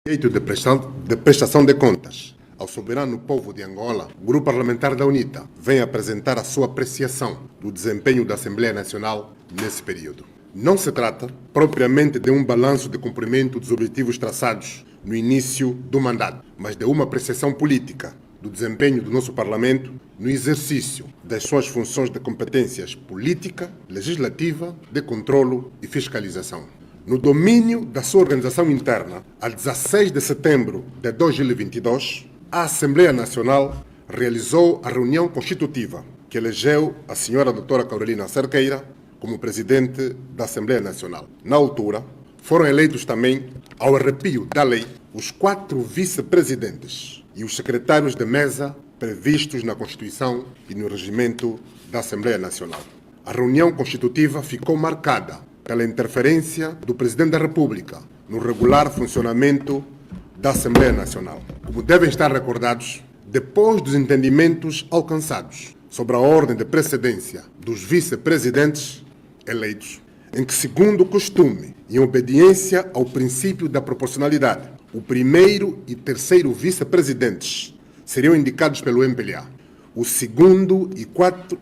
Direito de prestação de contas ao soberano povo de Angola, o Grupo Parlamentar da UNITA vem apresentar a sua apreciação do desempenho da Assembleia Nacional nesse período. Não se trata propriamente de um balanço de cumprimento dos objetivos traçados no início do mandato, mas de uma apreciação política do desempenho do nosso Parlamento no exercício das suas funções de competências política, legislativa, de controlo e fiscalização. No domínio da sua organização interna, a 16 de setembro de 2022, a Assembleia Nacional realizou a reunião constitutiva que elegeu a senhora doutora Carolina Cerqueira como presidente da Assembleia Nacional. Na altura, foram eleitos também, ao arrepio da lei, os 4 vice-presidentes e os secretários de mesa previstos na Constituição e no regimento da Assembleia Nacional. A reunião constitutiva ficou marcada pela interferência do Presidente da República no regular funcionamento da Assembleia Nacional. Como devem estar recordados, depois dos entendimentos alcançados sobre a ordem de precedência dos vice-presidentes eleitos, em que, segundo o costume, em obediência ao princípio da proporcionalidade, o primeiro e terceiro vice-presidentes seriam indicados pelo MPLA, o segundo e quarto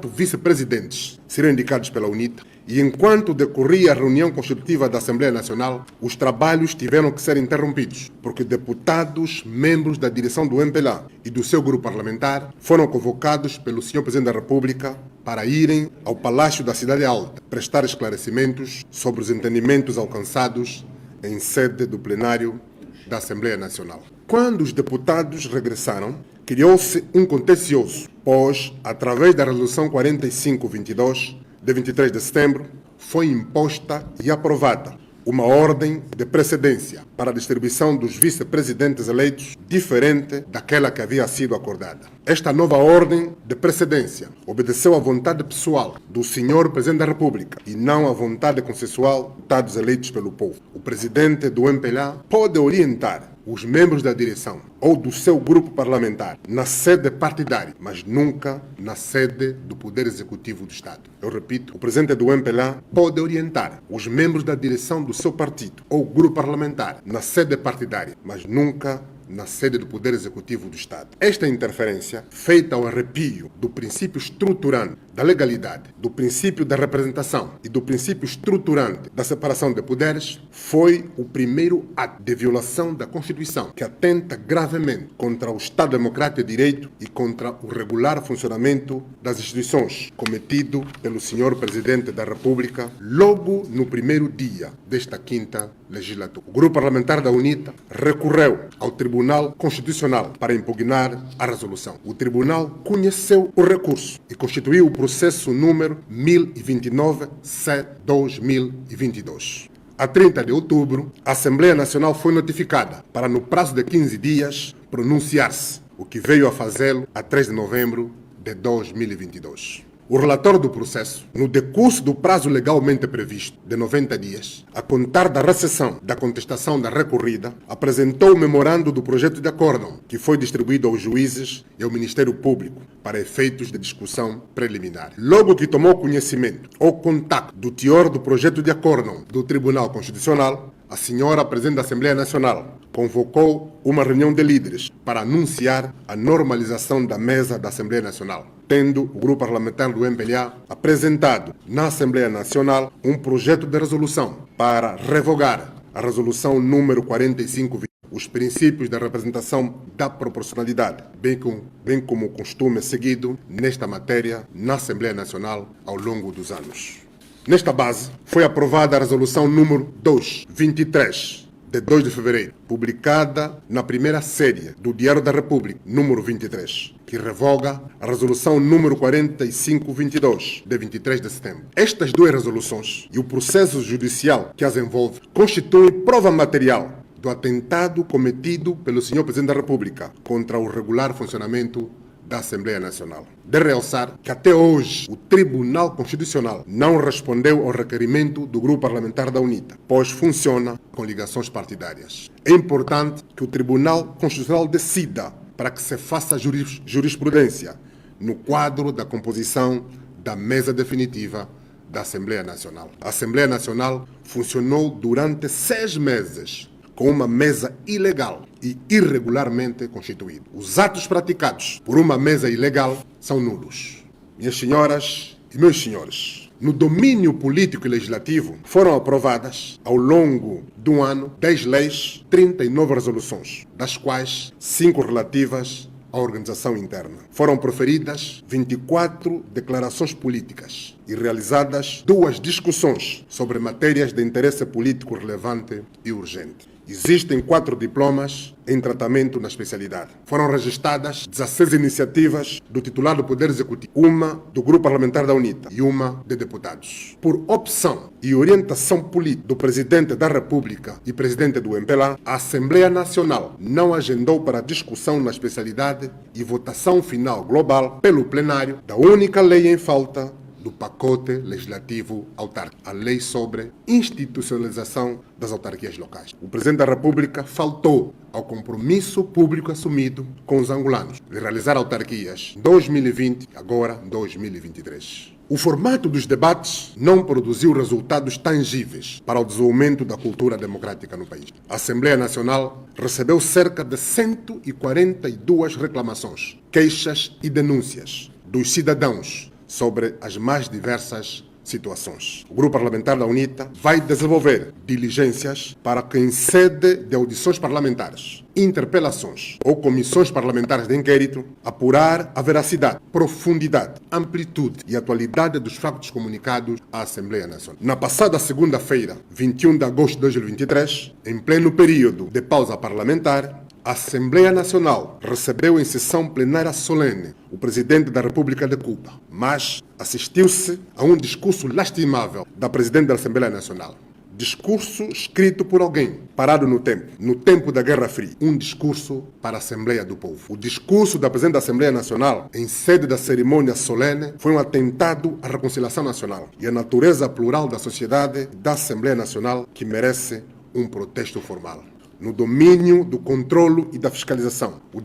vice-presidentes seriam indicados pela UNITA, e enquanto decorria a reunião constitutiva da Assembleia Nacional, os trabalhos tiveram que ser interrompidos, porque deputados, membros da direção do MPLA e do seu grupo parlamentar, foram convocados pelo Sr. Presidente da República para irem ao Palácio da Cidade Alta prestar esclarecimentos sobre os entendimentos alcançados em sede do plenário da Assembleia Nacional. Quando os deputados regressaram, criou-se um contencioso, pois, através da Resolução 4522, de 23 de setembro, foi imposta e aprovada uma ordem de precedência para a distribuição dos vice-presidentes eleitos diferente daquela que havia sido acordada. Esta nova ordem de precedência obedeceu à vontade pessoal do Sr. Presidente da República e não à vontade consensual dos deputados eleitos pelo povo. O Presidente do MPLA pode orientar os membros da direção ou do seu grupo parlamentar na sede partidária, mas nunca na sede do Poder Executivo do Estado. Eu repito, o Presidente do MPLA pode orientar os membros da direção do seu partido ou grupo parlamentar na sede partidária, mas nunca na sede do Poder Executivo do Estado. Esta interferência, feita ao arrepio do princípio estruturante da legalidade, do princípio da representação e do princípio estruturante da separação de poderes, foi o primeiro ato de violação da Constituição que atenta gravemente contra o Estado Democrático de Direito e contra o regular funcionamento das instituições, cometido pelo Sr. Presidente da República logo no primeiro dia desta quinta legislatura. O Grupo Parlamentar da UNITA recorreu ao Tribunal Constitucional para impugnar a resolução. O Tribunal conheceu o recurso e constituiu o processo número 1029/2022. A 30 de outubro, a Assembleia Nacional foi notificada para, no prazo de 15 dias, pronunciar-se, o que veio a fazê-lo a 3 de novembro de 2022. O relator do processo, no decurso do prazo legalmente previsto de 90 dias, a contar da recepção da contestação da recorrida, apresentou o memorando do projeto de acórdão, que foi distribuído aos juízes e ao Ministério Público para efeitos de discussão preliminar. Logo que tomou conhecimento ou contato do teor do projeto de acórdão do Tribunal Constitucional, a senhora Presidente da Assembleia Nacional convocou uma reunião de líderes para anunciar a normalização da mesa da Assembleia Nacional, tendo o Grupo Parlamentar do MPLA apresentado na Assembleia Nacional um projeto de resolução para revogar a resolução número 4520, os princípios da representação da proporcionalidade, bem como o costume seguido nesta matéria na Assembleia Nacional ao longo dos anos. Nesta base, foi aprovada a resolução número 223, de 2 de fevereiro, publicada na primeira série do Diário da República, número 23, que revoga a resolução número 4522, de 23 de setembro. Estas duas resoluções e o processo judicial que as envolve constituem prova material do atentado cometido pelo Sr. Presidente da República contra o regular funcionamento da Assembleia Nacional. De realçar que até hoje o Tribunal Constitucional não respondeu ao requerimento do Grupo Parlamentar da UNITA, pois funciona com ligações partidárias. É importante que o Tribunal Constitucional decida para que se faça jurisprudência no quadro da composição da mesa definitiva da Assembleia Nacional. A Assembleia Nacional funcionou durante 6 meses com uma mesa ilegal e irregularmente constituída. Os atos praticados por uma mesa ilegal são nulos. Minhas senhoras e meus senhores, no domínio político e legislativo foram aprovadas, ao longo do ano, 10 leis, 39 resoluções, das quais 5 relativas à organização interna. Foram proferidas 24 declarações políticas e realizadas 2 discussões sobre matérias de interesse político relevante e urgente. Existem 4 diplomas em tratamento na especialidade. Foram registradas 16 iniciativas do titular do Poder Executivo, uma do Grupo Parlamentar da UNITA e uma de deputados. Por opção e orientação política do Presidente da República e Presidente do MPLA, a Assembleia Nacional não agendou para discussão na especialidade e votação final global pelo plenário da única lei em falta do pacote legislativo autárquico, a lei sobre institucionalização das autarquias locais. O Presidente da República faltou ao compromisso público assumido com os angolanos de realizar autarquias 2020 e agora 2023. O formato dos debates não produziu resultados tangíveis para o desenvolvimento da cultura democrática no país. A Assembleia Nacional recebeu cerca de 142 reclamações, queixas e denúncias dos cidadãos sobre as mais diversas situações. O Grupo Parlamentar da UNITA vai desenvolver diligências para que, em sede de audições parlamentares, interpelações ou comissões parlamentares de inquérito, apurar a veracidade, profundidade, amplitude e atualidade dos factos comunicados à Assembleia Nacional. Na passada segunda-feira, 21 de agosto de 2023, em pleno período de pausa parlamentar, a Assembleia Nacional recebeu em sessão plenária solene o Presidente da República de Cuba, mas assistiu-se a um discurso lastimável da Presidente da Assembleia Nacional. Discurso escrito por alguém, parado no tempo da Guerra Fria. Um discurso para a Assembleia do Povo. O discurso da Presidente da Assembleia Nacional, em sede da cerimônia solene, foi um atentado à reconciliação nacional e à natureza plural da sociedade da Assembleia Nacional, que merece um protesto formal. No domínio do controlo e da fiscalização, o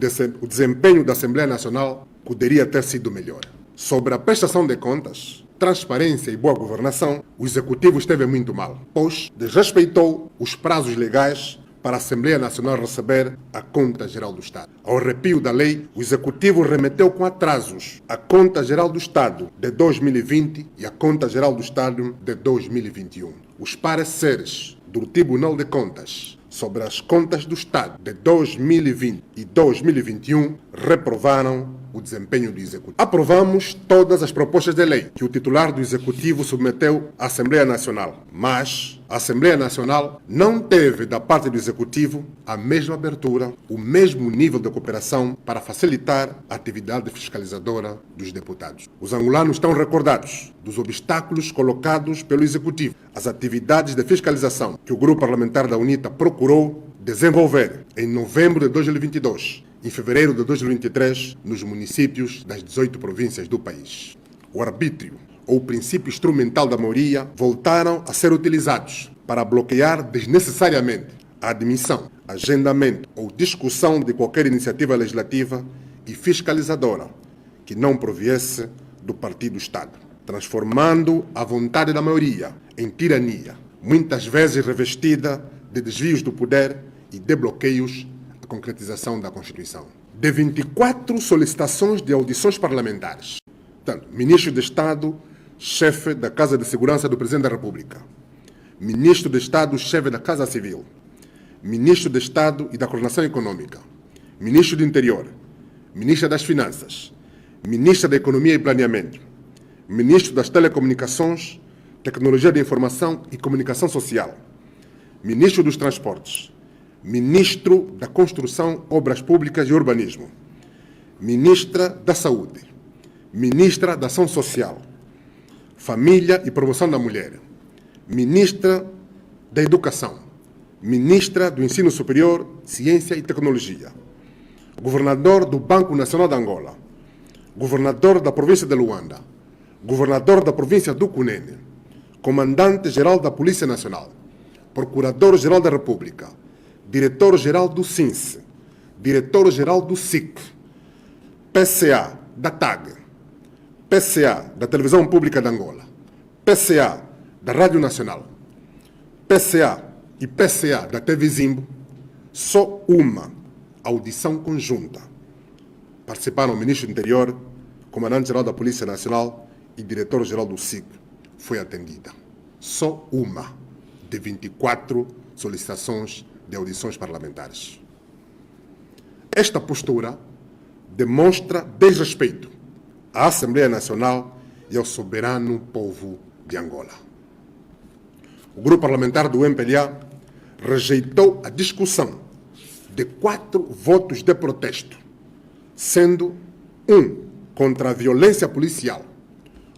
desempenho da Assembleia Nacional poderia ter sido melhor. Sobre a prestação de contas, transparência e boa governação, o Executivo esteve muito mal, pois desrespeitou os prazos legais para a Assembleia Nacional receber a Conta Geral do Estado. Ao arrepio da lei, o Executivo remeteu com atrasos a Conta Geral do Estado de 2020 e a Conta Geral do Estado de 2021. Os pareceres do Tribunal de Contas sobre as contas do Estado de 2020 e 2021 reprovaram o desempenho do Executivo. Aprovamos todas as propostas de lei que o titular do Executivo submeteu à Assembleia Nacional, mas a Assembleia Nacional não teve da parte do Executivo a mesma abertura, o mesmo nível de cooperação para facilitar a atividade fiscalizadora dos deputados. Os angolanos estão recordados dos obstáculos colocados pelo Executivo às atividades de fiscalização que o Grupo Parlamentar da UNITA procurou desenvolver em novembro de 2022, em fevereiro de 2023, nos municípios das 18 províncias do país. O arbítrio ou o princípio instrumental da maioria voltaram a ser utilizados para bloquear desnecessariamente a admissão, agendamento ou discussão de qualquer iniciativa legislativa e fiscalizadora que não proviesse do Partido Estado, transformando a vontade da maioria em tirania, muitas vezes revestida de desvios do poder e de bloqueios à concretização da Constituição. De 24 solicitações de audições parlamentares, portanto, Ministro de Estado, chefe da Casa de Segurança do Presidente da República, Ministro de Estado, chefe da Casa Civil, Ministro de Estado e da Coordenação Econômica, Ministro do Interior, Ministra das Finanças, Ministra da Economia e Planeamento, Ministro das Telecomunicações, Tecnologia de Informação e Comunicação Social, Ministro dos Transportes, Ministro da Construção, Obras Públicas e Urbanismo, Ministra da Saúde, Ministra da Ação Social, Família e Promoção da Mulher, Ministra da Educação, Ministra do Ensino Superior, Ciência e Tecnologia, Governador do Banco Nacional de Angola, Governador da Província de Luanda, Governador da Província do Cunene, Comandante-Geral da Polícia Nacional, Procurador-Geral da República, Diretor-Geral do SINSE, Diretor-Geral do SIC, PCA da TAG, PCA da Televisão Pública de Angola, PCA da Rádio Nacional, PCA e PCA da TV Zimbo, só uma audição conjunta. Participaram o Ministro do Interior, Comandante-Geral da Polícia Nacional e Diretor-Geral do SIC. Foi atendida. Só uma de 24 solicitações de audições parlamentares. Esta postura demonstra desrespeito à Assembleia Nacional e ao soberano povo de Angola. O grupo parlamentar do MPLA rejeitou a discussão de 4 votos de protesto, sendo um contra a violência policial,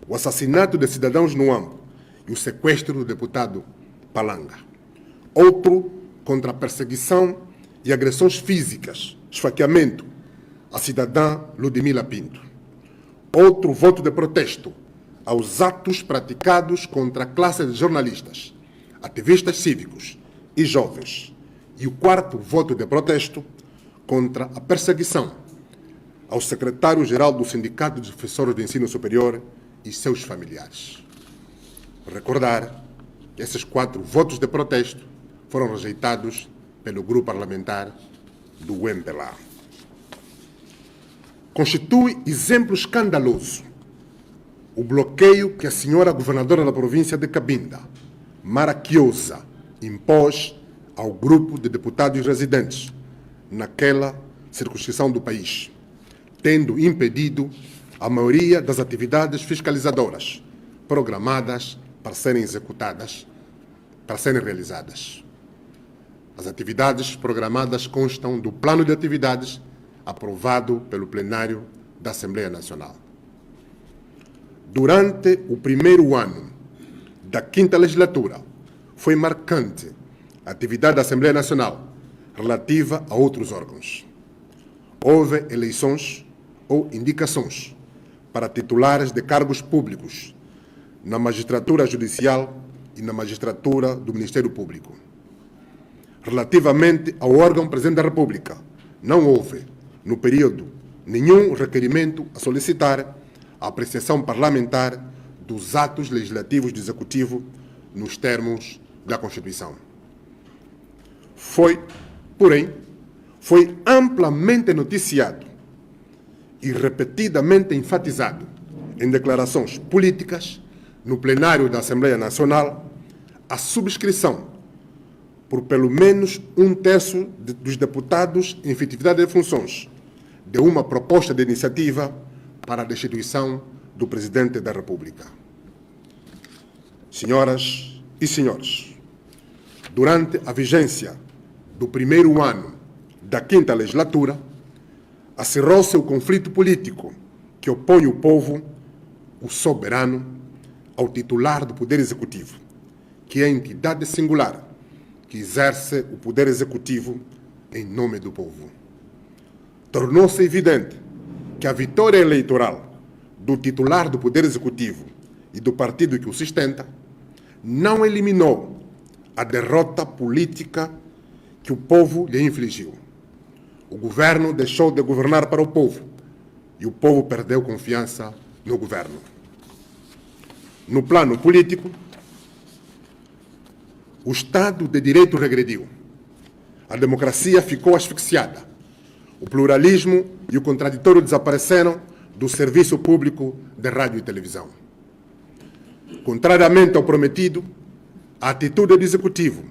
o assassinato de cidadãos no Ambo e o sequestro do deputado Palanga. Outro contra a perseguição e agressões físicas, esfaqueamento à cidadã Ludmila Pinto. Outro voto de protesto aos atos praticados contra a classe de jornalistas, ativistas cívicos e jovens. E o quarto voto de protesto contra a perseguição ao secretário-geral do Sindicato de Professores do Ensino Superior e seus familiares. Recordar que esses 4 votos de protesto foram rejeitados pelo grupo parlamentar do MPLA. Constitui exemplo escandaloso o bloqueio que a senhora governadora da província de Cabinda, Mara Chiosa, impôs ao grupo de deputados residentes naquela circunscrição do país, tendo impedido a maioria das atividades fiscalizadoras programadas para serem executadas, para serem realizadas. As atividades programadas constam do plano de atividades aprovado pelo plenário da Assembleia Nacional. Durante o primeiro ano da 5ª legislatura, foi marcante a atividade da Assembleia Nacional relativa a outros órgãos. Houve eleições ou indicações para titulares de cargos públicos na magistratura judicial e na magistratura do Ministério Público. Relativamente ao órgão Presidente da República, não houve, no período, nenhum requerimento a solicitar a apreciação parlamentar dos atos legislativos do Executivo nos termos da Constituição. Porém, foi amplamente noticiado e repetidamente enfatizado em declarações políticas no plenário da Assembleia Nacional a subscrição por pelo menos 1/3 dos deputados em efetividade de funções de uma proposta de iniciativa para a destituição do Presidente da República. Senhoras e senhores, durante a vigência do primeiro ano da 5ª legislatura, acirrou-se o conflito político que opõe o povo, o soberano, ao titular do Poder Executivo, que é a entidade singular que exerce o Poder Executivo em nome do povo. Tornou-se evidente que a vitória eleitoral do titular do Poder Executivo e do partido que o sustenta não eliminou a derrota política que o povo lhe infligiu. O governo deixou de governar para o povo e o povo perdeu confiança no governo. No plano político, o Estado de Direito regrediu. A democracia ficou asfixiada. O pluralismo e o contraditório desapareceram do serviço público de rádio e televisão. Contrariamente ao prometido, a atitude do Executivo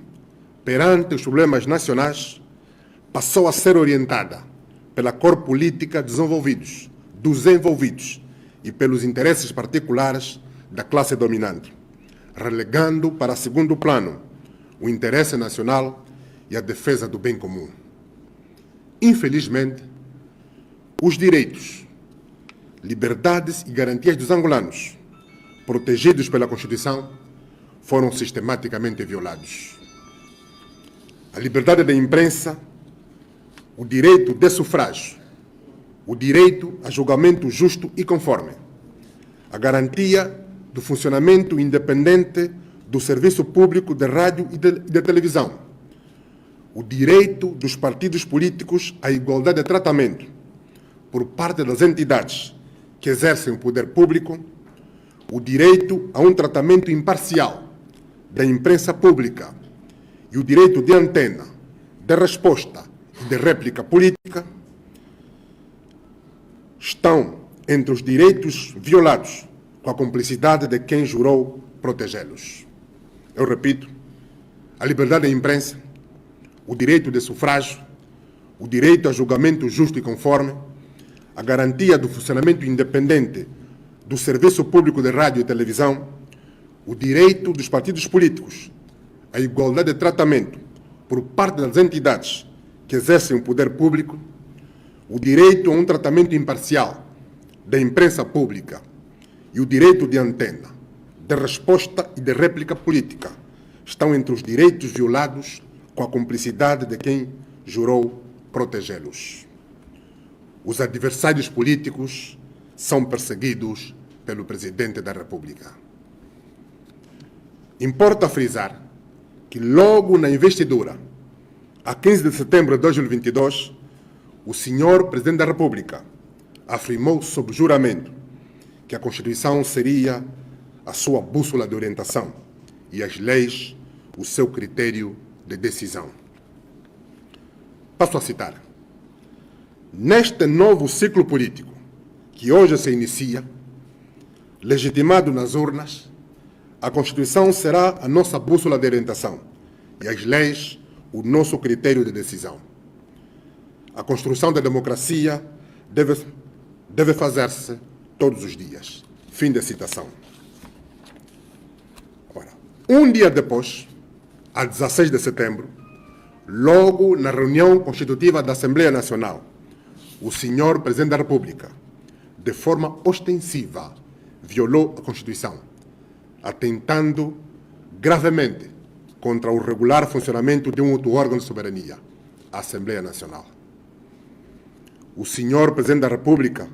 perante os problemas nacionais passou a ser orientada pela cor política dos envolvidos e pelos interesses particulares da classe dominante, relegando para segundo plano o interesse nacional e a defesa do bem comum. Infelizmente, os direitos, liberdades e garantias dos angolanos, protegidos pela Constituição, foram sistematicamente violados. A liberdade da imprensa, o direito de sufrágio, o direito a julgamento justo e conforme, a garantia do funcionamento independente do serviço público de rádio e de televisão, o direito dos partidos políticos à igualdade de tratamento por parte das entidades que exercem o poder público, o direito a um tratamento imparcial da imprensa pública e o direito de antena de resposta e de réplica política estão entre os direitos violados com a cumplicidade de quem jurou protegê-los. Eu repito, a liberdade da imprensa, o direito de sufrágio, o direito a julgamento justo e conforme, a garantia do funcionamento independente do serviço público de rádio e televisão, o direito dos partidos políticos à igualdade de tratamento por parte das entidades que exercem o poder público, o direito a um tratamento imparcial da imprensa pública e o direito de antena, de resposta e de réplica política estão entre os direitos violados com a cumplicidade de quem jurou protegê-los. Os adversários políticos são perseguidos pelo Presidente da República. Importa frisar que logo na investidura, a 15 de setembro de 2022, o senhor Presidente da República afirmou sob juramento que a Constituição seria a sua bússola de orientação e as leis o seu critério de decisão. Passo a citar. Neste novo ciclo político que hoje se inicia, legitimado nas urnas, a Constituição será a nossa bússola de orientação e as leis o nosso critério de decisão. A construção da democracia deve fazer-se todos os dias. Fim da citação. Ora, um dia depois, a 16 de setembro, logo na reunião constitutiva da Assembleia Nacional, o senhor Presidente da República, de forma ostensiva, violou a Constituição, atentando gravemente contra o regular funcionamento de um outro órgão de soberania, a Assembleia Nacional. O senhor Presidente da República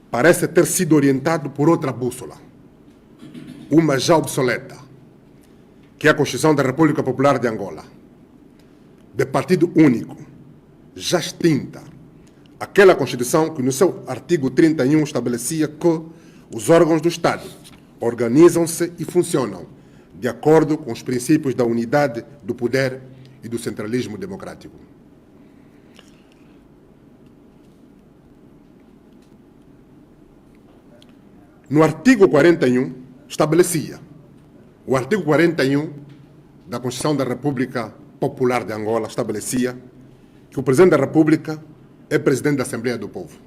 parece ter sido orientado por outra bússola, uma já obsoleta, que é a Constituição da República Popular de Angola, de partido único, já extinta, aquela Constituição que no seu artigo 31 estabelecia que os órgãos do Estado organizam-se e funcionam de acordo com os princípios da unidade do poder e do centralismo democrático. No artigo 41, estabelecia, o artigo 41 da Constituição da República Popular de Angola estabelecia que o Presidente da República é Presidente da Assembleia do Povo.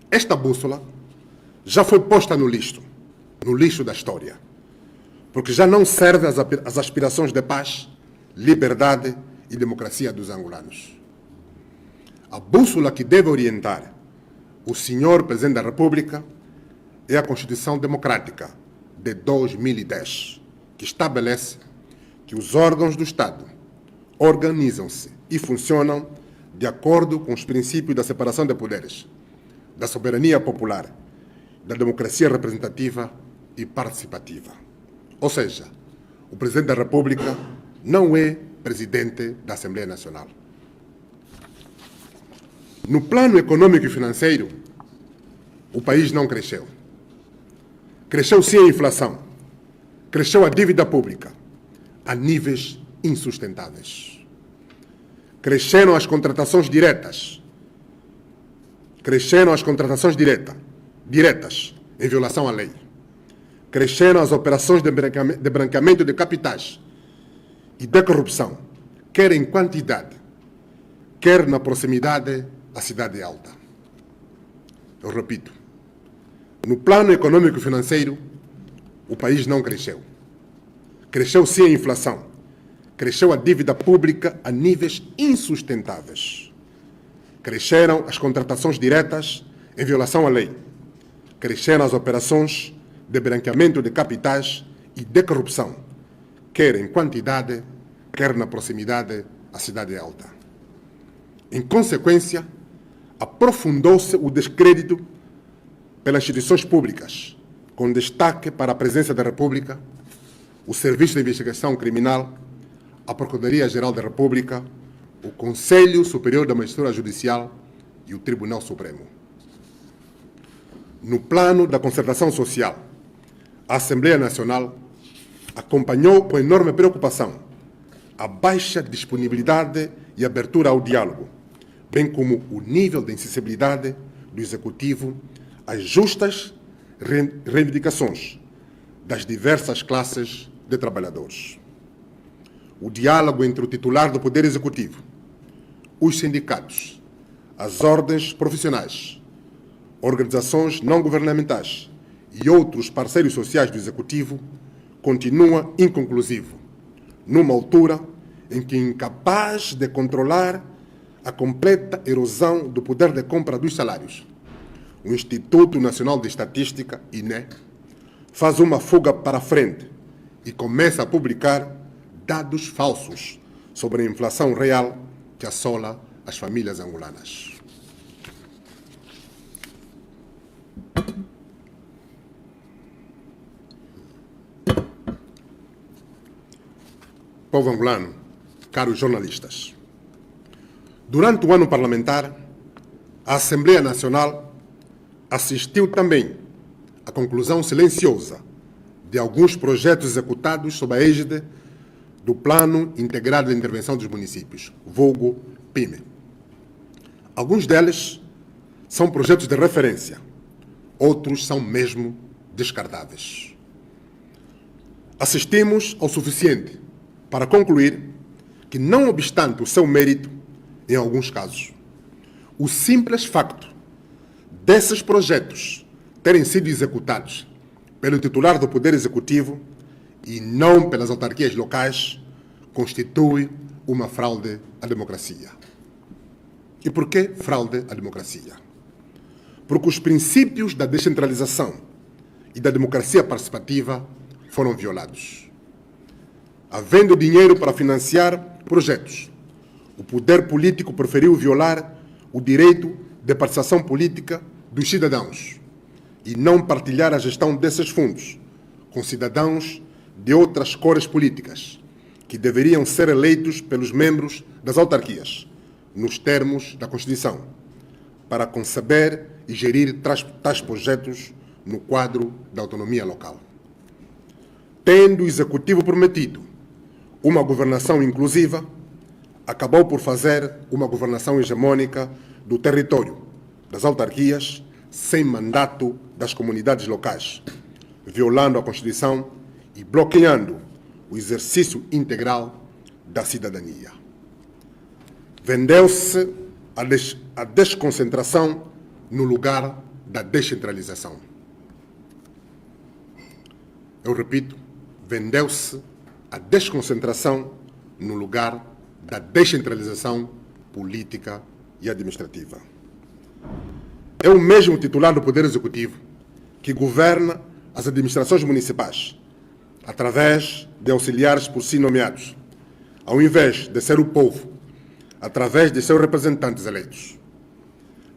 Esta bússola já foi posta no lixo da história, porque já não serve às aspirações de paz, liberdade e democracia dos angolanos. A bússola que deve orientar o senhor Presidente da República é a Constituição Democrática de 2010, que estabelece que os órgãos do Estado organizam-se e funcionam de acordo com os princípios da separação de poderes, da soberania popular, da democracia representativa e participativa. Ou seja, o Presidente da República não é Presidente da Assembleia Nacional. No plano econômico e financeiro, o país não cresceu. Cresceu sim a inflação. Cresceu a dívida pública a níveis insustentáveis. Cresceram as contratações diretas. Cresceram as contratações diretas em violação à lei. Cresceram as operações de branqueamento de capitais e de corrupção, quer em quantidade, quer na proximidade à cidade alta. Eu repito, no plano econômico e financeiro, o país não cresceu. Cresceu sim a inflação. Cresceu a dívida pública a níveis insustentáveis. Cresceram as contratações diretas em violação à lei. Cresceram as operações de branqueamento de capitais e de corrupção, quer em quantidade, quer na proximidade à cidade alta. Em consequência, aprofundou-se o descrédito pelas instituições públicas, com destaque para a Presidência da República, o Serviço de Investigação Criminal, a Procuradoria-Geral da República, o Conselho Superior da Magistratura Judicial e o Tribunal Supremo. No plano da concertação social, a Assembleia Nacional acompanhou com enorme preocupação a baixa disponibilidade e abertura ao diálogo, bem como o nível de insensibilidade do Executivo às justas reivindicações das diversas classes de trabalhadores. O diálogo entre o titular do Poder Executivo, os sindicatos, as ordens profissionais, organizações não governamentais e outros parceiros sociais do Executivo continua inconclusivo, numa altura em que, incapaz de controlar a completa erosão do poder de compra dos salários, o Instituto Nacional de Estatística, INE, faz uma fuga para a frente e começa a publicar dados falsos sobre a inflação real que assola as famílias angolanas. Povo angolano, caros jornalistas, durante o ano parlamentar, a Assembleia Nacional assistiu também à conclusão silenciosa de alguns projetos executados sob a égide do Plano Integrado de Intervenção dos Municípios, vulgo PIME. Alguns deles são projetos de referência, outros são mesmo descartáveis. Assistimos ao suficiente para concluir que, não obstante o seu mérito, em alguns casos, o simples facto desses projetos terem sido executados pelo titular do Poder Executivo e não pelas autarquias locais constitui uma fraude à democracia. E por que fraude à democracia? Porque os princípios da descentralização e da democracia participativa foram violados. Havendo dinheiro para financiar projetos, o poder político preferiu violar o direito de participação política dos cidadãos e não partilhar a gestão desses fundos com cidadãos de outras cores políticas, que deveriam ser eleitos pelos membros das autarquias, nos termos da Constituição, para conceber e gerir tais projetos no quadro da autonomia local. Tendo o Executivo prometido uma governação inclusiva, acabou por fazer uma governação hegemônica do território, das autarquias, sem mandato das comunidades locais, violando a Constituição e bloqueando o exercício integral da cidadania. Vendeu-se a desconcentração no lugar da descentralização. Eu repito, vendeu-se a desconcentração no lugar da descentralização política e administrativa. É o mesmo titular do Poder Executivo que governa as administrações municipais, através de auxiliares por si nomeados, ao invés de ser o povo, através de seus representantes eleitos.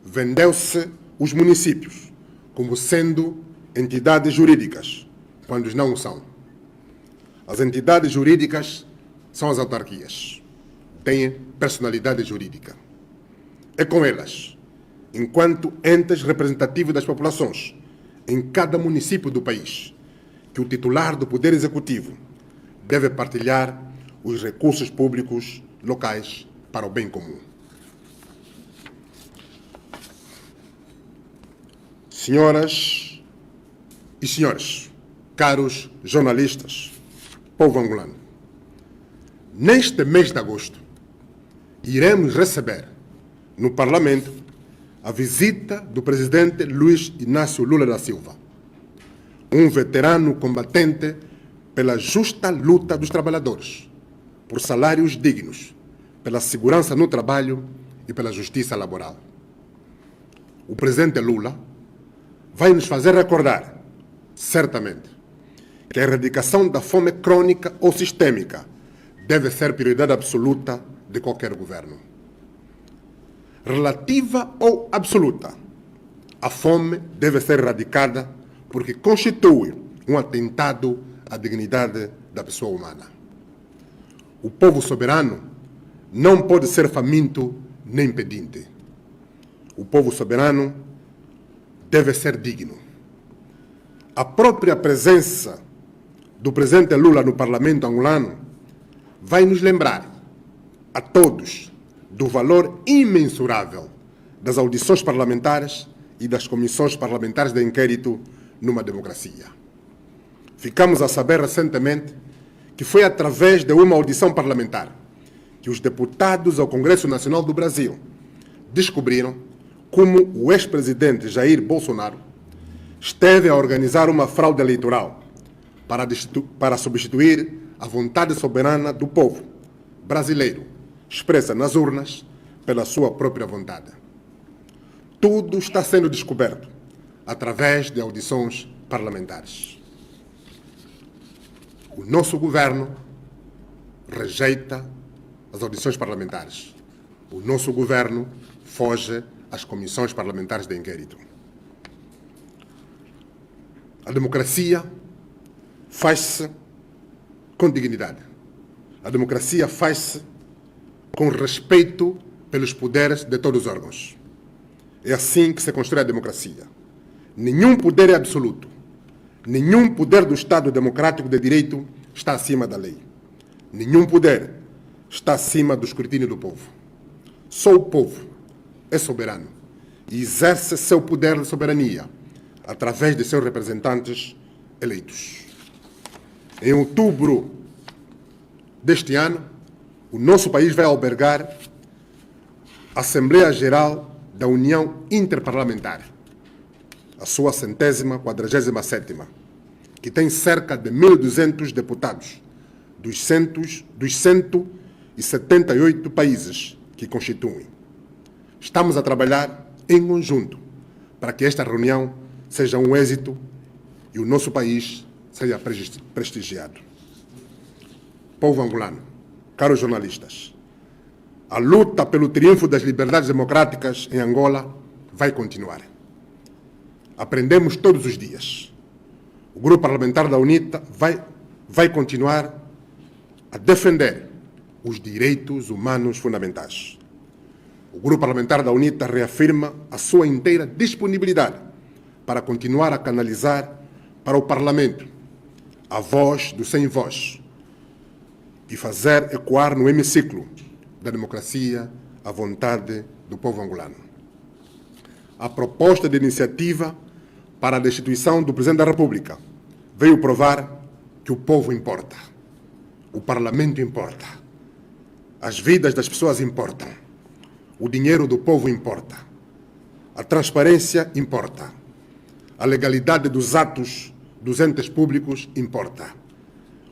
Vendeu-se os municípios como sendo entidades jurídicas, quando não o são. As entidades jurídicas são as autarquias. Têm personalidade jurídica. É com elas, enquanto entes representativos das populações, em cada município do país, que o titular do Poder Executivo deve partilhar os recursos públicos locais para o bem comum. Senhoras e senhores, caros jornalistas, povo angolano, neste mês de agosto, iremos receber no Parlamento a visita do presidente Luiz Inácio Lula da Silva, um veterano combatente pela justa luta dos trabalhadores, por salários dignos, pela segurança no trabalho e pela justiça laboral. O presidente Lula vai nos fazer recordar, certamente, que a erradicação da fome crônica ou sistêmica deve ser prioridade absoluta de qualquer governo. Relativa ou absoluta, a fome deve ser erradicada porque constitui um atentado à dignidade da pessoa humana. O povo soberano não pode ser faminto nem pedinte. O povo soberano deve ser digno. A própria presença do presidente Lula no Parlamento angolano vai nos lembrar a todos do valor imensurável das audições parlamentares e das comissões parlamentares de inquérito numa democracia. Ficamos a saber recentemente que foi através de uma audição parlamentar que os deputados ao Congresso Nacional do Brasil descobriram como o ex-presidente Jair Bolsonaro esteve a organizar uma fraude eleitoral para substituir a vontade soberana do povo brasileiro, expressa nas urnas pela sua própria vontade. Tudo está sendo descoberto através de audições parlamentares. O nosso governo rejeita as audições parlamentares. O nosso governo foge às comissões parlamentares de inquérito. A democracia faz-se com dignidade. A democracia faz-se com respeito pelos poderes de todos os órgãos. É assim que se constrói a democracia. Nenhum poder é absoluto. Nenhum poder do Estado democrático de direito está acima da lei. Nenhum poder está acima do escrutínio do povo. Só o povo é soberano e exerce seu poder de soberania através de seus representantes eleitos. Em outubro deste ano, o nosso país vai albergar a Assembleia Geral da União Interparlamentar, a sua 147ª, que tem cerca de 1.200 deputados dos 178 países que constituem. Estamos a trabalhar em conjunto para que esta reunião seja um êxito e o nosso país seja prestigiado. Povo angolano, caros jornalistas, a luta pelo triunfo das liberdades democráticas em Angola vai continuar. Aprendemos todos os dias. O Grupo Parlamentar da UNITA vai continuar a defender os direitos humanos fundamentais. O Grupo Parlamentar da UNITA reafirma a sua inteira disponibilidade para continuar a canalizar para o Parlamento a voz do sem voz e fazer ecoar no hemiciclo da democracia a vontade do povo angolano. A proposta de iniciativa para a destituição do Presidente da República veio provar que o povo importa, o Parlamento importa, as vidas das pessoas importam, o dinheiro do povo importa, a transparência importa, a legalidade dos atos dos entes públicos importa.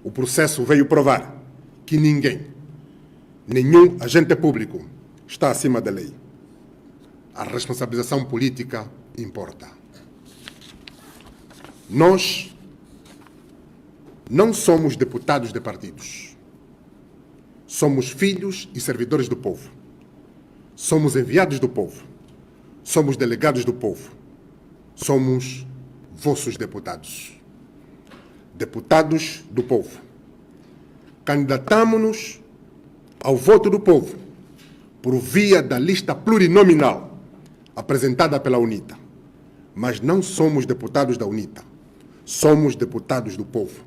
O processo veio provar que nenhum agente público está acima da lei. A responsabilização política importa. Nós não somos deputados de partidos. Somos filhos e servidores do povo. Somos enviados do povo. Somos delegados do povo. Somos vossos deputados. Deputados do povo. Candidatamo-nos ao voto do povo por via da lista plurinominal apresentada pela UNITA. Mas não somos deputados da UNITA. Somos deputados do povo,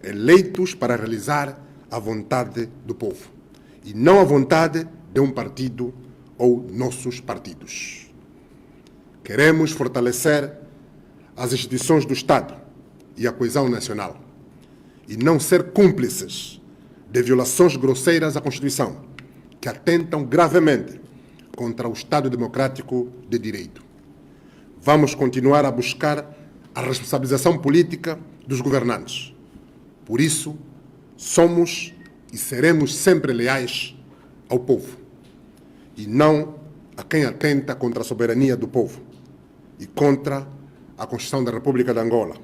eleitos para realizar a vontade do povo e não a vontade de um partido ou nossos partidos. Queremos fortalecer as instituições do Estado e a coesão nacional e não ser cúmplices de violações grosseiras à Constituição que atentam gravemente contra o Estado democrático de direito. Vamos continuar a buscar a responsabilização política dos governantes. Por isso, somos e seremos sempre leais ao povo e não a quem atenta contra a soberania do povo e contra a Constituição da República de Angola.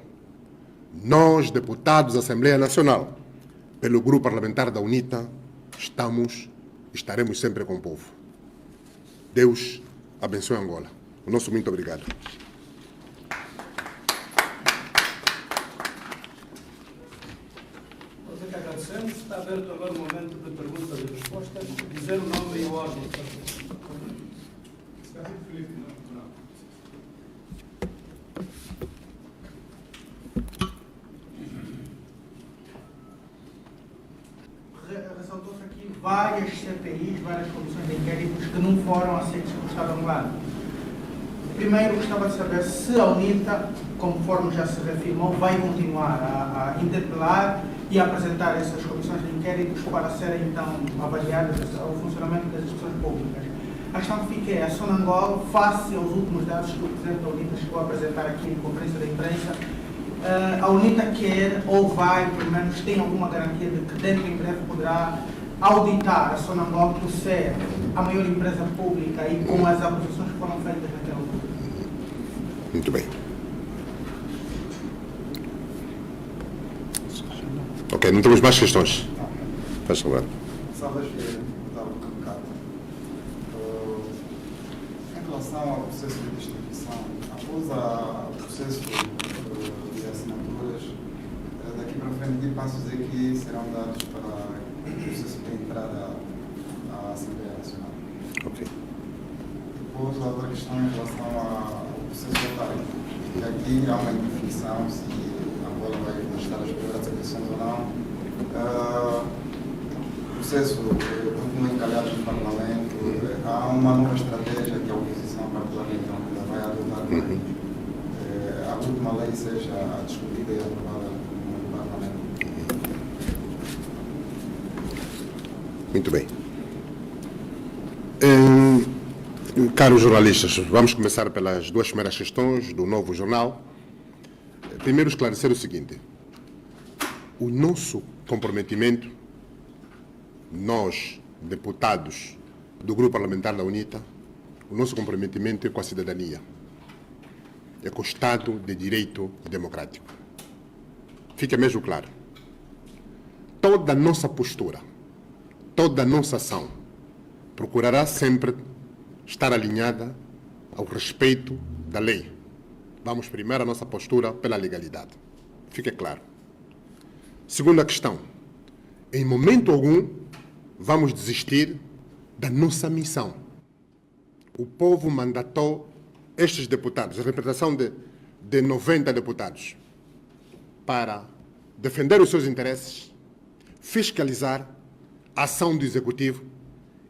Nós, deputados da Assembleia Nacional, pelo Grupo Parlamentar da UNITA, estamos e estaremos sempre com o povo. Deus abençoe Angola. O nosso muito obrigado. Nós é que agradecemos. Está aberto agora o momento de perguntas e respostas. Dizer o nome e a ordem. ressaltou-se aqui várias CPIs, várias comissões de inquéritos que não foram aceitas pelo Estado angolano. Primeiro, gostava de saber se a UNITA, conforme já se reafirmou, vai continuar a interpelar e a apresentar essas comissões de inquéritos para serem, então, avaliadas o funcionamento das instituições públicas. A questão que fica é, a Sonangol, face aos últimos dados que o Presidente da UNITA chegou a apresentar aqui em conferência de imprensa, a UNITA quer, ou vai, pelo menos tem alguma garantia de que dentro em breve poderá auditar a Sonangol por ser a maior empresa pública e com as acusações que foram feitas naquela altura. Muito bem. Ok, não temos mais questões. Faz favor. Salvas Vieira, deputado Camcado. Em relação ao processo de distribuição, após o processo de assinaturas, daqui para frente, que passos é que serão dados para o processo de entrada à Assembleia Nacional? Ok. Depois, a outra questão em relação ao processo votário. E aqui há uma indefinição se Angola vai estar a esperar as eleições ou não. O processo continua encalhado no Parlamento. Há uma nova estratégia que a oposição parlamentar ainda vai adotar. A última lei seja discutida e aprovada no Parlamento. Muito bem. Caros jornalistas, vamos começar pelas duas primeiras questões do novo jornal. Primeiro, esclarecer o seguinte. O nosso comprometimento, nós, deputados do Grupo Parlamentar da UNITA, o nosso comprometimento é com a cidadania, é com o Estado de Direito Democrático. Fica mesmo claro. Toda a nossa postura, toda a nossa ação, procurará sempre estar alinhada ao respeito da lei. Vamos primar a nossa postura pela legalidade. Fique claro. Segunda questão. Em momento algum, vamos desistir da nossa missão. O povo mandatou estes deputados, a representação de 90 deputados, para defender os seus interesses, fiscalizar a ação do Executivo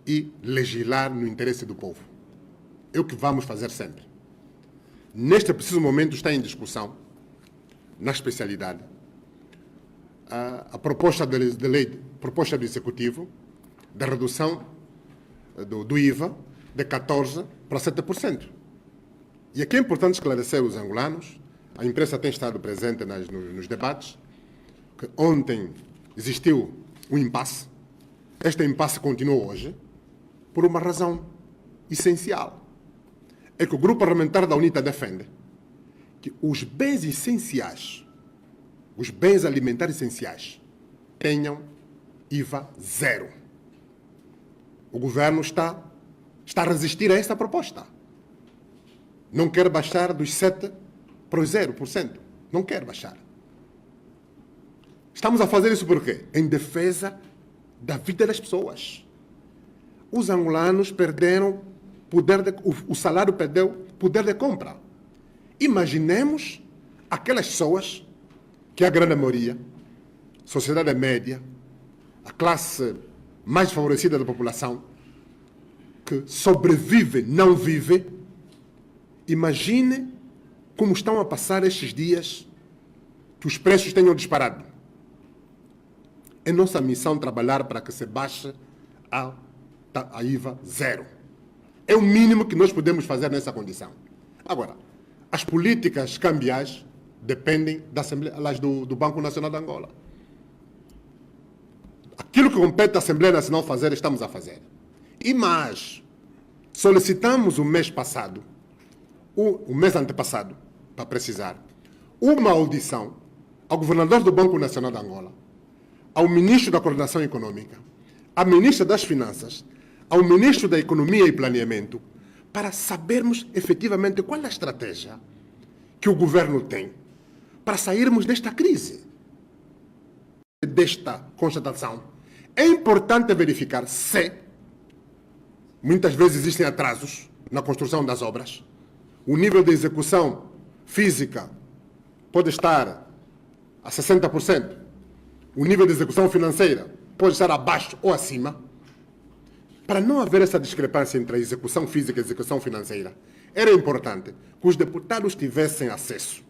e legislar no interesse do povo. É o que vamos fazer sempre. Neste preciso momento está em discussão, na especialidade, a proposta de lei, proposta do Executivo, da redução do IVA de 14% para 7%. E aqui é importante esclarecer os angolanos, a imprensa tem estado presente nos debates, que ontem existiu um impasse. Este impasse continua hoje, por uma razão essencial. É que o Grupo Parlamentar da UNITA defende que os bens essenciais, os bens alimentares essenciais, tenham IVA zero. O governo está a resistir a essa proposta. Não quer baixar dos 7% para os 0%. Não quer baixar. Estamos a fazer isso por quê? Em defesa da vida das pessoas. Os angolanos perderam o salário perdeu poder de compra. Imaginemos aquelas pessoas, que é a grande maioria, sociedade média, a classe mais favorecida da população, que sobrevive, não vive. Imagine como estão a passar estes dias que os preços tenham disparado. É nossa missão trabalhar para que se baixe a IVA zero. É o mínimo que nós podemos fazer nessa condição. Agora, as políticas cambiais dependem da Assembleia, do Banco Nacional de Angola. Aquilo que compete à Assembleia Nacional fazer, estamos a fazer. E mais, solicitamos o mês passado, o mês antepassado, para precisar, uma audição ao governador do Banco Nacional de Angola, ao ministro da Coordenação Econômica, à ministra das Finanças, ao ministro da Economia e Planeamento, para sabermos efetivamente qual é a estratégia que o governo tem para sairmos desta crise. Desta constatação, é importante verificar se muitas vezes existem atrasos na construção das obras, o nível de execução física pode estar a 60%, o nível de execução financeira pode estar abaixo ou acima. Para não haver essa discrepância entre a execução física e a execução financeira, era importante que os deputados tivessem acesso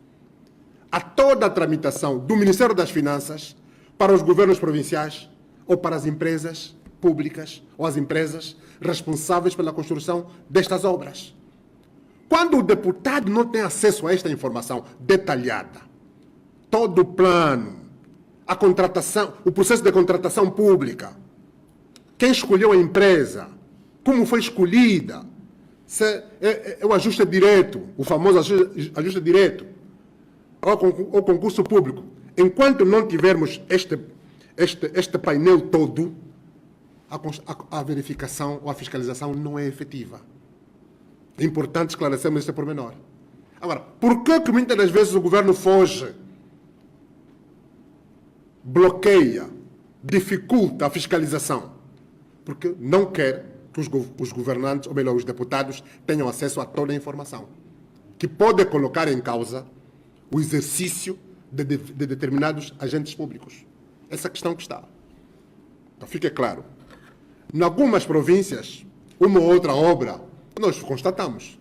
a toda a tramitação do Ministério das Finanças para os governos provinciais ou para as empresas públicas ou as empresas responsáveis pela construção destas obras. Quando o deputado não tem acesso a esta informação detalhada, todo o plano, a contratação, o processo de contratação pública, quem escolheu a empresa, como foi escolhida, se é o ajuste direto, o famoso ajuste direto, ou concurso público. Enquanto não tivermos este painel todo, a verificação ou a fiscalização não é efetiva. É importante esclarecermos este pormenor. Agora, por que muitas das vezes o governo foge, bloqueia, dificulta a fiscalização? Porque não quer que os governantes, ou melhor, os deputados, tenham acesso a toda a informação, que pode colocar em causa o exercício de determinados agentes públicos. Essa questão que está. Então, fique claro. Em algumas províncias, uma ou outra obra, nós constatamos.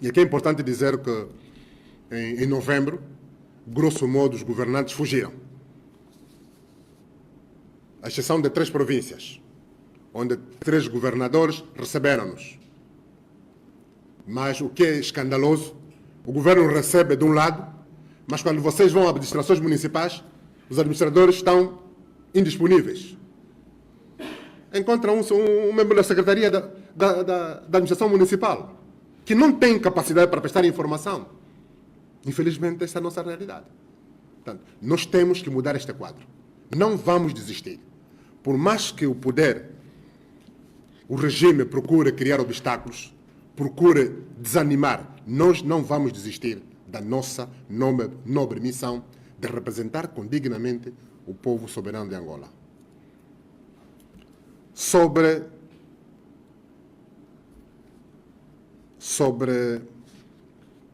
E aqui é importante dizer que, em novembro, grosso modo, os governantes fugiram. À exceção de 3 províncias, onde 3 governadores receberam-nos. Mas o que é escandaloso, o governo recebe de um lado, mas quando vocês vão a administrações municipais, os administradores estão indisponíveis. Encontram um membro da Secretaria da Administração Municipal, que não tem capacidade para prestar informação. Infelizmente, essa é a nossa realidade. Portanto, nós temos que mudar este quadro. Não vamos desistir. Por mais que o poder, o regime procure criar obstáculos, procure desanimar, nós não vamos desistir da nossa nobre missão de representar condignamente o povo soberano de Angola. Sobre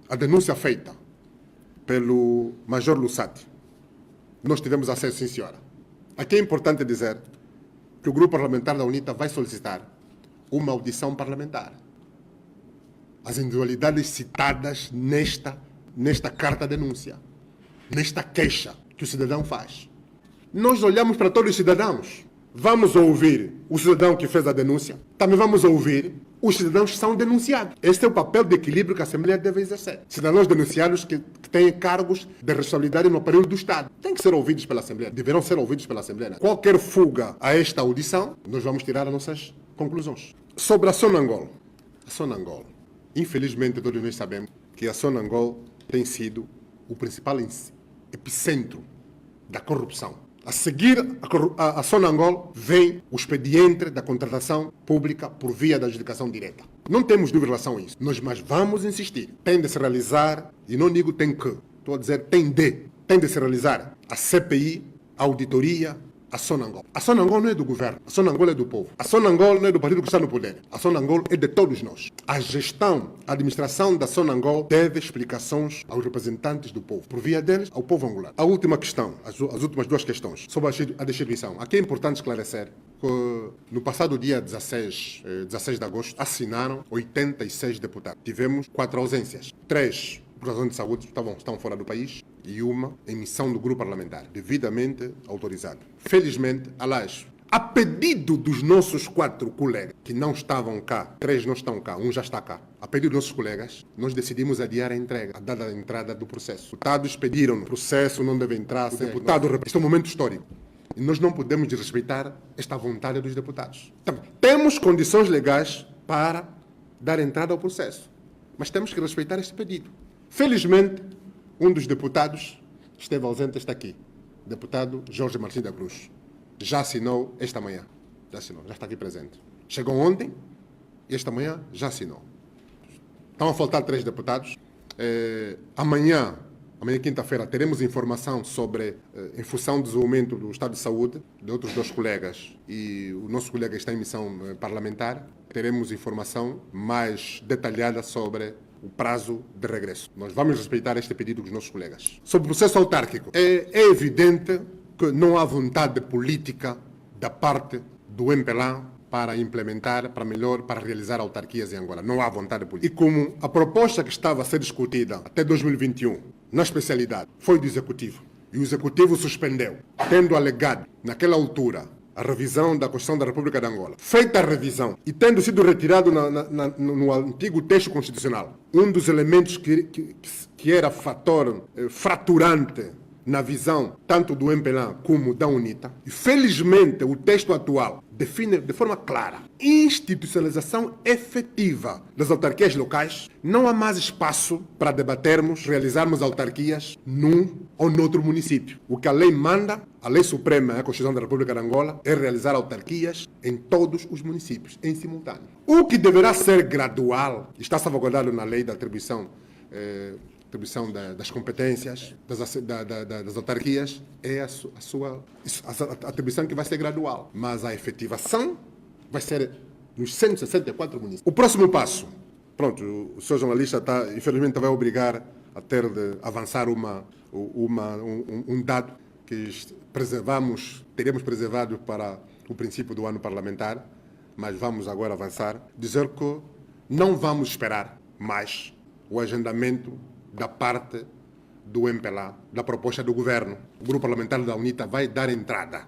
a denúncia feita pelo Major Lussati, nós tivemos acesso, sim senhora. Aqui é importante dizer que o Grupo Parlamentar da UNITA vai solicitar uma audição parlamentar. As individualidades citadas nesta carta-denúncia, nesta queixa que o cidadão faz. Nós olhamos para todos os cidadãos. Vamos ouvir o cidadão que fez a denúncia, também vamos ouvir os cidadãos que são denunciados. Este é o papel de equilíbrio que a Assembleia deve exercer. Cidadãos denunciados que têm cargos de responsabilidade no aparelho do Estado têm que ser ouvidos pela Assembleia, deverão ser ouvidos pela Assembleia. Qualquer fuga a esta audição, nós vamos tirar as nossas conclusões. Sobre a Sonangol. A Sonangol. Infelizmente, todos nós sabemos que a Sonangol tem sido o principal epicentro da corrupção. A seguir a Sonangol vem o expediente da contratação pública por via da adjudicação direta. Não temos dúvida em relação a isso, mas vamos insistir. Tem de se realizar, e não digo tem que, estou a dizer tem de se realizar a CPI, a auditoria, a Sonangol. A Sonangol não é do governo, a Sonangol é do povo. A Sonangol não é do partido que está no poder. A Sonangol é de todos nós. A gestão, a administração da Sonangol deve explicações aos representantes do povo, por via deles, ao povo angolano. A última questão, as últimas 2 questões, sobre a distribuição. Aqui é importante esclarecer que no passado dia 16 de agosto assinaram 86 deputados. Tivemos 4 ausências. 3 por razão de saúde estão fora do país e uma em missão do grupo parlamentar, devidamente autorizado. Felizmente, aliás, a pedido dos nossos 4 colegas que não estavam cá, 3 não estão cá, um já está cá, a pedido dos nossos colegas, nós decidimos adiar a entrega, a data da entrada do processo. Os deputados pediram, o processo não deve entrar, o deputado... Este é um momento histórico. E nós não podemos desrespeitar esta vontade dos deputados. Então, temos condições legais para dar entrada ao processo, mas temos que respeitar este pedido. Felizmente, um dos deputados esteve ausente, está aqui. O deputado Jorge Martins da Cruz. Já assinou esta manhã. Já está aqui presente. Chegou ontem e esta manhã já assinou. Estão a faltar 3 deputados. Amanhã, quinta-feira, teremos informação sobre, em função do desenvolvimento do estado de saúde de outros 2 colegas e o nosso colega está em missão parlamentar, teremos informação mais detalhada sobre o prazo de regresso. Nós vamos respeitar este pedido dos nossos colegas. Sobre o processo autárquico, é evidente que não há vontade política da parte do MPLA para implementar, para realizar autarquias em Angola. Não há vontade política. E como a proposta que estava a ser discutida até 2021, na especialidade, foi do Executivo, e o Executivo suspendeu, tendo alegado, naquela altura, a revisão da Constituição da República de Angola. Feita a revisão e tendo sido retirado no antigo texto constitucional, um dos elementos que era fator fraturante na visão tanto do MPLA como da UNITA, e felizmente o texto atual define de forma clara institucionalização efetiva das autarquias locais. Não há mais espaço para debatermos, realizarmos autarquias num ou noutro município. O que a lei manda, a lei suprema, a Constituição da República de Angola, é realizar autarquias em todos os municípios, em simultâneo. O que deverá ser gradual, está salvaguardado na lei da atribuição das competências das autarquias, é a atribuição que vai ser gradual. Mas a efetivação vai ser nos 164 municípios. O próximo passo, pronto, o senhor jornalista infelizmente vai obrigar a ter de avançar um dado que teríamos preservado para o princípio do ano parlamentar, mas vamos agora avançar, dizer que não vamos esperar mais o agendamento da parte do MPLA, da proposta do governo. O grupo parlamentar da UNITA vai dar entrada,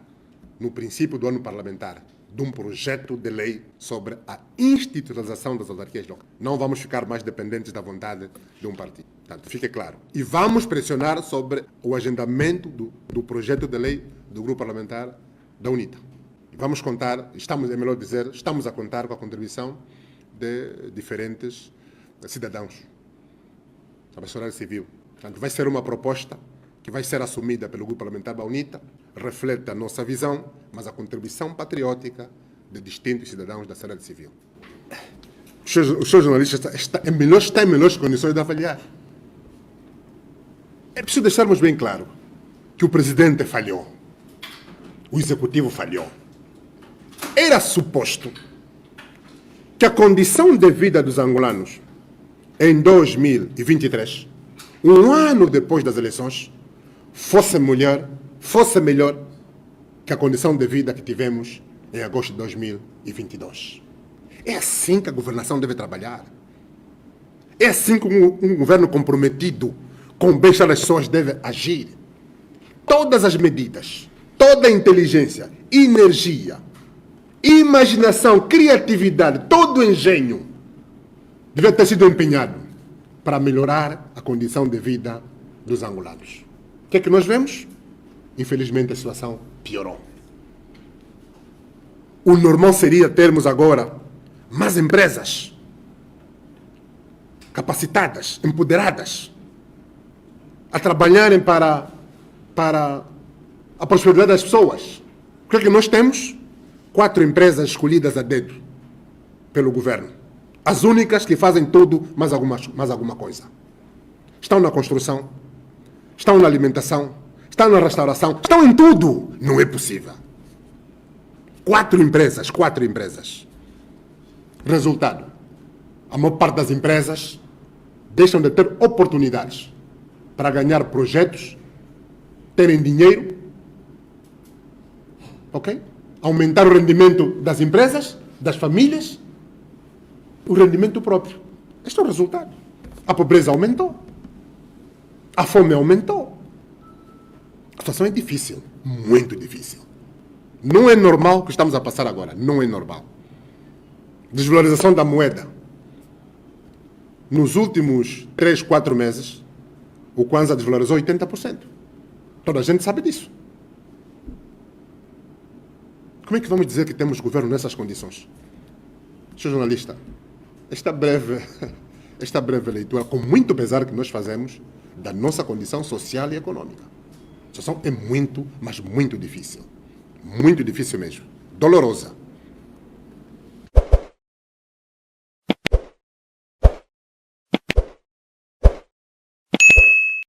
no princípio do ano parlamentar, de um projeto de lei sobre a institucionalização das autarquias locais. Não vamos ficar mais dependentes da vontade de um partido. Portanto, fique claro. E vamos pressionar sobre o agendamento do projeto de lei do grupo parlamentar da UNITA. E vamos contar, estamos a contar com a contribuição de diferentes cidadãos, a sociedade civil. Portanto, vai ser uma proposta que vai ser assumida pelo grupo parlamentar da UNITA, reflete a nossa visão, mas a contribuição patriótica de distintos cidadãos da sociedade civil. O senhor jornalista está em melhores condições de avaliar. É preciso deixarmos bem claro que o presidente falhou, o executivo falhou. Era suposto que a condição de vida dos angolanos em 2023, um ano depois das eleições, fosse melhor que a condição de vida que tivemos em agosto de 2022. É assim que a governação deve trabalhar. É assim que um governo comprometido com o bem-estar das pessoas deve agir. Todas as medidas, toda a inteligência, energia, imaginação, criatividade, todo o engenho deve ter sido empenhado para melhorar a condição de vida dos angolanos. O que é que nós vemos? Infelizmente a situação piorou. O normal seria termos agora mais empresas capacitadas, empoderadas, a trabalharem para a prosperidade das pessoas. O que é que nós temos? 4 empresas escolhidas a dedo pelo governo. As únicas que fazem tudo, mais alguma coisa. Estão na construção, estão na alimentação, estão na restauração, estão em tudo. Não é possível. 4 empresas. Resultado, a maior parte das empresas deixam de ter oportunidades para ganhar projetos, terem dinheiro, ok? Aumentar o rendimento das empresas, das famílias, o rendimento próprio. Este é o resultado. A pobreza aumentou. A fome aumentou. A situação é difícil, muito difícil. Não é normal o que estamos a passar agora. Não é normal. Desvalorização da moeda. Nos últimos 3, 4 meses, o Kwanza desvalorizou 80%. Toda a gente sabe disso. Como é que vamos dizer que temos governo nessas condições? Senhor jornalista, esta breve leitura, com muito pesar que nós fazemos da nossa condição social e econômica. A situação é muito, mas muito difícil. Muito difícil mesmo. Dolorosa.